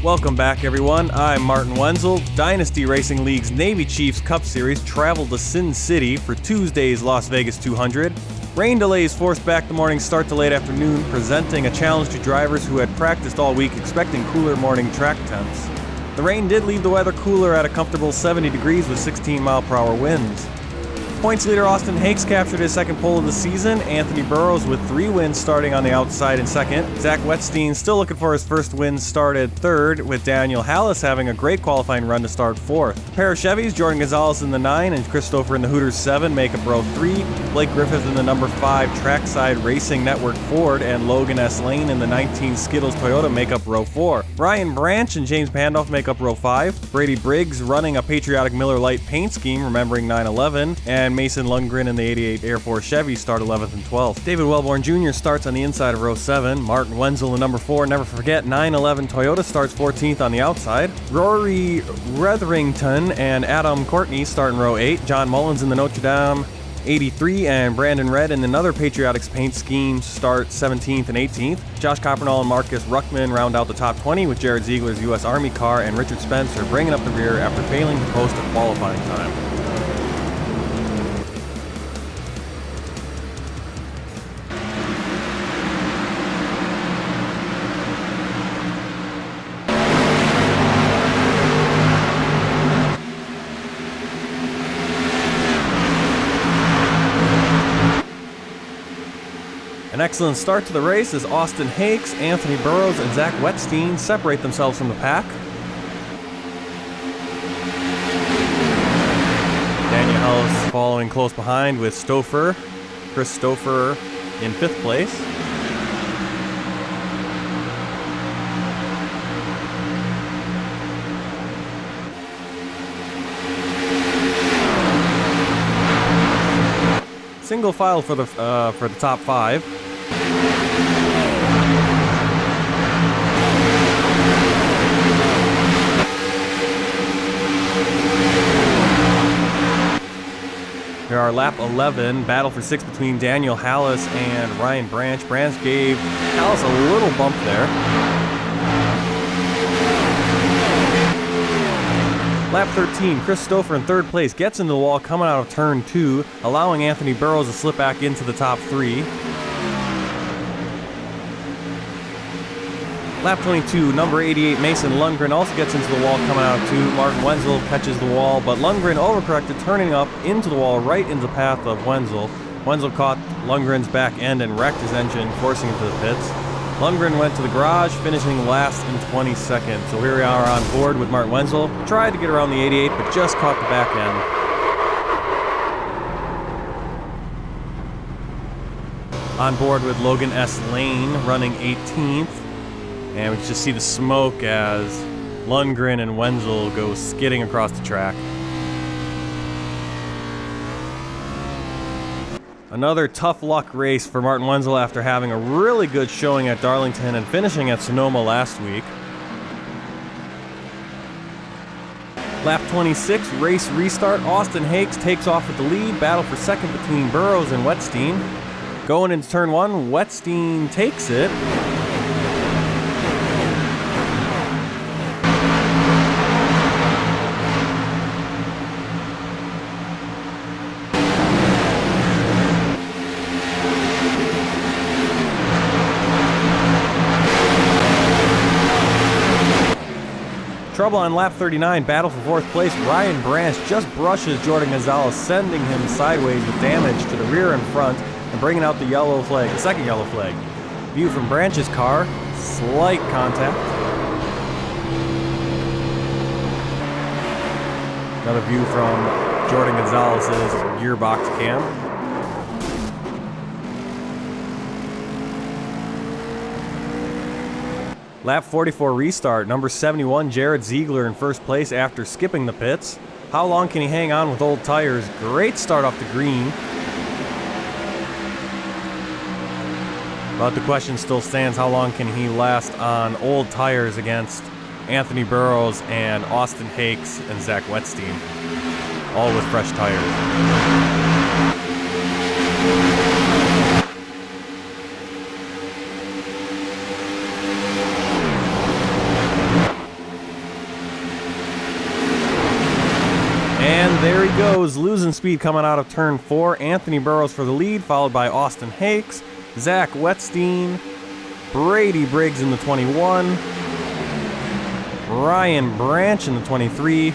Welcome back, everyone. I'm Martin Wenzel. Dynasty Racing League's Navy Chiefs Cup Series traveled to Sin City for Tuesday's Las Vegas 200. Rain delays forced back the morning start to late afternoon, presenting a challenge to drivers who had practiced all week expecting cooler morning track temps. The rain did leave the weather cooler at a comfortable 70 degrees with 16-mile-per-hour winds. Points leader Austin Hakes captured his second pole of the season. Anthony Burrows with 3 wins starting on the outside in second. Zach Wetstein still looking for his first win started third, with Daniel Hallis having a great qualifying run to start fourth. A pair of Chevys, Jordan Gonzalez in the 9 and Christopher in the Hooters 7 make up row 3. Blake Griffith in the number 5 Trackside Racing Network Ford and Logan S. Lane in the 19 Skittles Toyota make up row 4. Ryan Branch and James Pandolf make up row 5. Brady Briggs running a patriotic Miller Lite paint scheme remembering 9/11, and Mason Lundgren in the 88 Air Force Chevy start 11th and 12th. David Wellborn Jr. starts on the inside of row 7. Martin Wenzel in number 4, never forget, 9/11 Toyota starts 14th on the outside. Rory Retherington and Adam Courtney start in row 8. John Mullins in the Notre Dame 83 and Brandon Red in another Patriotics paint scheme start 17th and 18th. Josh Coppernall and Marcus Ruckman round out the top 20 with Jared Ziegler's U.S. Army car, and Richard Spencer bringing up the rear after failing to post a qualifying time. An excellent start to the race as Austin Hakes, Anthony Burrows, and Zach Wetstein separate themselves from the pack. Daniel Hallis following close behind with Chris Stouffer in 5th place. Single file for the top 5. Here are lap 11, battle for 6 between Daniel Hallis and Ryan Branch. Branch gave Hallis a little bump there. Lap 13, Chris Stouffer in 3rd place gets into the wall coming out of turn 2, allowing Anthony Burrows to slip back into the top 3. Lap 22, number 88, Mason Lundgren also gets into the wall coming out of 2. Martin Wenzel catches the wall, but Lundgren overcorrected, turning up into the wall right into the path of Wenzel. Wenzel caught Lundgren's back end and wrecked his engine, forcing him to the pits. Lundgren went to the garage, finishing last in 22nd. So here we are on board with Martin Wenzel. Tried to get around the 88, but just caught the back end. On board with Logan S. Lane, running 18th. And we can just see the smoke as Lundgren and Wenzel go skidding across the track. Another tough luck race for Martin Wenzel after having a really good showing at Darlington and finishing at Sonoma last week. Lap 26, race restart. Austin Hakes takes off with the lead. Battle for second between Burrows and Wetstein. Going into turn 1, Wetstein takes it. Trouble on lap 39, battle for 4th place. Ryan Branch just brushes Jordan Gonzalez, sending him sideways with damage to the rear and front and bringing out the yellow flag, the second yellow flag. View from Branch's car, slight contact. Another view from Jordan Gonzalez's gearbox cam. Lap 44 restart, number 71, Jared Ziegler in 1st place after skipping the pits. How long can he hang on with old tires? Great start off the green. But the question still stands, how long can he last on old tires against Anthony Burrows and Austin Hakes and Zach Wetstein, all with fresh tires. Burrows losing speed coming out of turn 4. Anthony Burrows for the lead, followed by Austin Hakes, Zach Wetstein, Brady Briggs in the 21, Ryan Branch in the 23,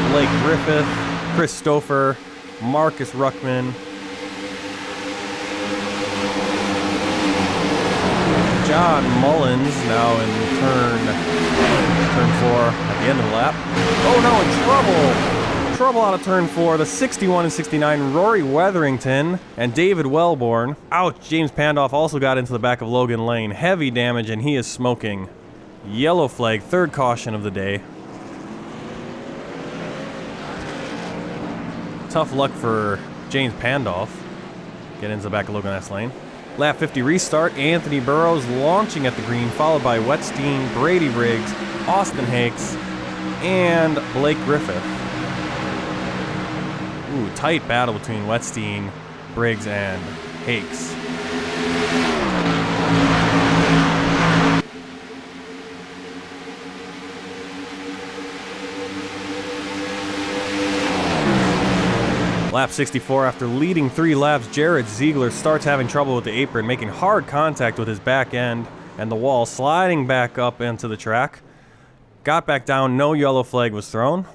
Blake Griffith, Chris Stouffer, Marcus Ruckman, John Mullins now in turn 4 at the end of the lap. Oh no, in trouble! Trouble out of turn 4. The 61 and 69 Rory Wetherington and David Wellborn. Ouch, James Pandoff also got into the back of Logan Lane. Heavy damage and he is smoking. Yellow flag, third caution of the day. Tough luck for James Pandoff. Get into the back of Logan S. Lane. Lap 50 restart. Anthony Burrows launching at the green, followed by Wetstein, Brady Briggs, Austin Hakes, and Blake Griffith. Ooh, tight battle between Wetstein, Briggs, and Hakes. Lap 64, after leading 3 laps, Jared Ziegler starts having trouble with the apron, making hard contact with his back end and the wall, sliding back up into the track. Got back down, no yellow flag was thrown.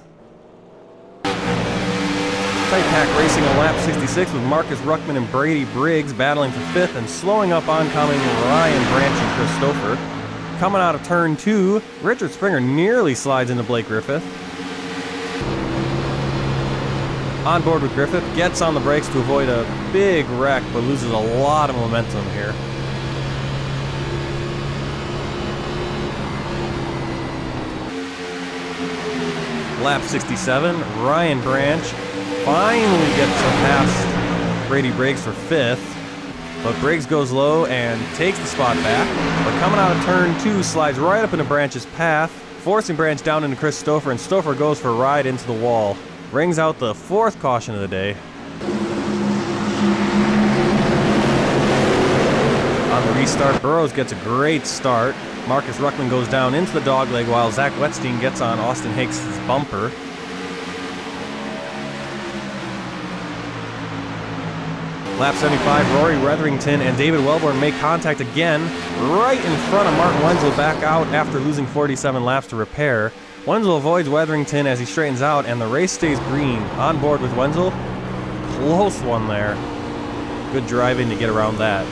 Tight pack racing on lap 66 with Marcus Ruckman and Brady Briggs battling for 5th and slowing up oncoming Ryan Branch and Chris Stouffer. Coming out of turn 2, Richard Springer nearly slides into Blake Griffith. On board with Griffith, gets on the brakes to avoid a big wreck, but loses a lot of momentum here. Lap 67, Ryan Branch finally gets past Brady Briggs for 5th, but Briggs goes low and takes the spot back, but coming out of turn 2, slides right up into Branch's path, forcing Branch down into Chris Stouffer, and Stouffer goes for a ride into the wall. Rings out the 4th caution of the day. On the restart, Burrows gets a great start. Marcus Ruckman goes down into the dogleg while Zach Wetstein gets on Austin Hakes' bumper. Lap 75, Rory Wetherington and David Wellborn make contact again, right in front of Martin Wenzel, back out after losing 47 laps to repair. Wenzel avoids Wetherington as he straightens out, and the race stays green. On board with Wenzel. Close one there. Good driving to get around that.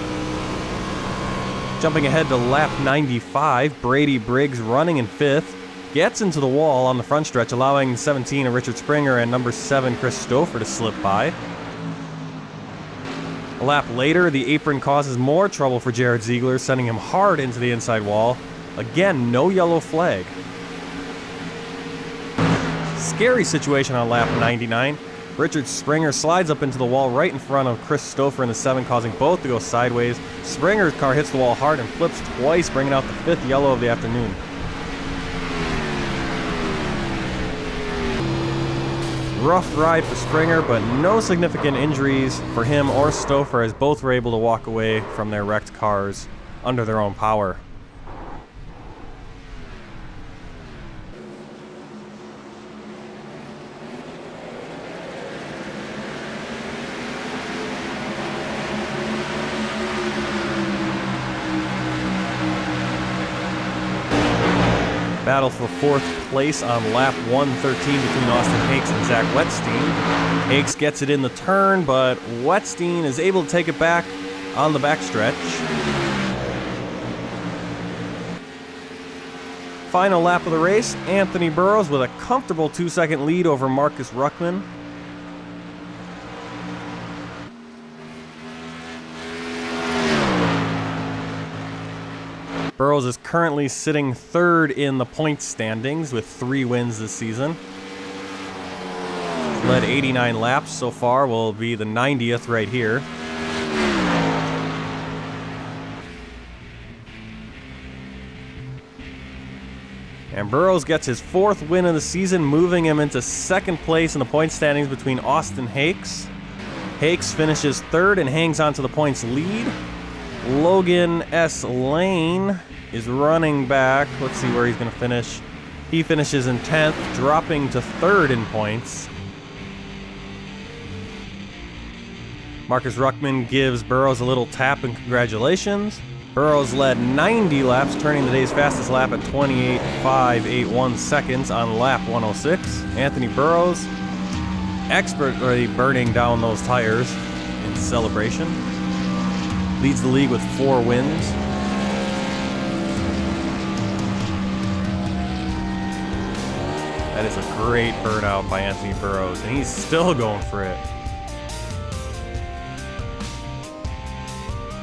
Jumping ahead to lap 95, Brady Briggs running in 5th. Gets into the wall on the front stretch, allowing 17 of Richard Springer and number 7 Chris Stouffer to slip by. A lap later, the apron causes more trouble for Jared Ziegler, sending him hard into the inside wall. Again, no yellow flag. Scary situation on lap 99. Richard Springer slides up into the wall right in front of Chris Stouffer in the 7, causing both to go sideways. Springer's car hits the wall hard and flips twice, bringing out the 5th yellow of the afternoon. Rough ride for Springer, but no significant injuries for him or Stouffer, as both were able to walk away from their wrecked cars under their own power. Battle for 4th place on lap 113 between Austin Hakes and Zach Wetstein. Hakes gets it in the turn, but Wetstein is able to take it back on the backstretch. Final lap of the race, Anthony Burrows with a comfortable 2-second lead over Marcus Ruckman. Burrows is currently sitting 3rd in the points standings with 3 wins this season. Led 89 laps so far, will be the 90th right here. And Burrows gets his 4th win of the season, moving him into 2nd place in the points standings between Austin Hakes. Hakes finishes 3rd and hangs on to the points lead. Logan S. Lane is running back. Let's see where he's going to finish. He finishes in 10th, dropping to 3rd in points. Marcus Ruckman gives Burrows a little tap and congratulations. Burrows led 90 laps, turning the day's fastest lap at 28.581 seconds on lap 106. Anthony Burrows expertly burning down those tires in celebration. Leads the league with 4 wins. That is a great burnout by Anthony Burrows, and he's still going for it.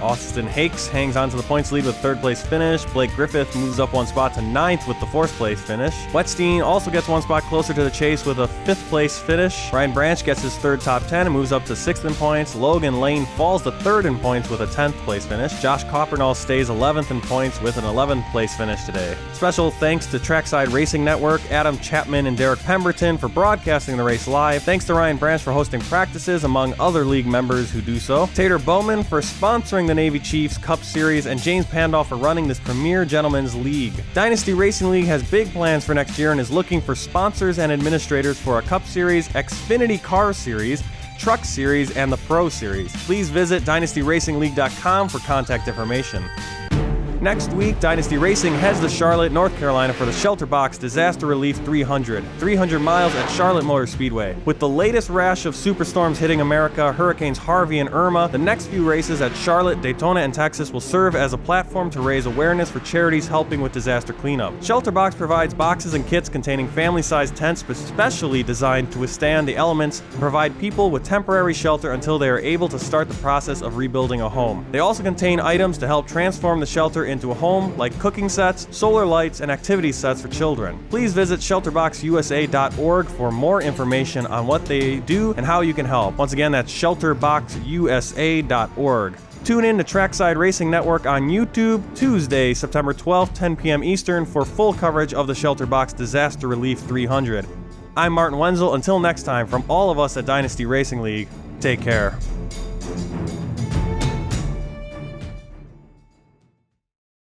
Austin Hakes hangs on to the points lead with 3rd place finish. Blake Griffith moves up 1 spot to 9th with the 4th place finish. Wetstein also gets 1 spot closer to the chase with a 5th place finish. Ryan Branch gets his 3rd top 10 and moves up to 6th in points. Logan Lane falls to 3rd in points with a 10th place finish. Josh Coppernall stays 11th in points with an 11th place finish today. Special thanks to Trackside Racing Network, Adam Chapman and Derek Pemberton for broadcasting the race live. Thanks to Ryan Branch for hosting practices among other league members who do so. Tater Bowman for sponsoring the Navy Chiefs Cup Series, and James Pandolf for running this premier gentlemen's league. Dynasty Racing League has big plans for next year and is looking for sponsors and administrators for a Cup Series, Xfinity Car Series, Truck Series, and the Pro Series. Please visit DynastyRacingLeague.com for contact information. Next week, Dynasty Racing heads to Charlotte, North Carolina for the Shelter Box Disaster Relief 300 miles at Charlotte Motor Speedway. With the latest rash of superstorms hitting America, Hurricanes Harvey and Irma, the next few races at Charlotte, Daytona, and Texas will serve as a platform to raise awareness for charities helping with disaster cleanup. Shelter Box provides boxes and kits containing family-sized tents specially designed to withstand the elements and provide people with temporary shelter until they are able to start the process of rebuilding a home. They also contain items to help transform the shelter into a home, like cooking sets, solar lights, and activity sets for children. Please visit shelterboxusa.org for more information on what they do and how you can help. Once again, that's shelterboxusa.org. Tune in to Trackside Racing Network on YouTube Tuesday, September 12th, 10 p.m. Eastern for full coverage of the Shelter Box Disaster Relief 300. I'm Martin Wenzel. Until next time, from all of us at Dynasty Racing League, take care.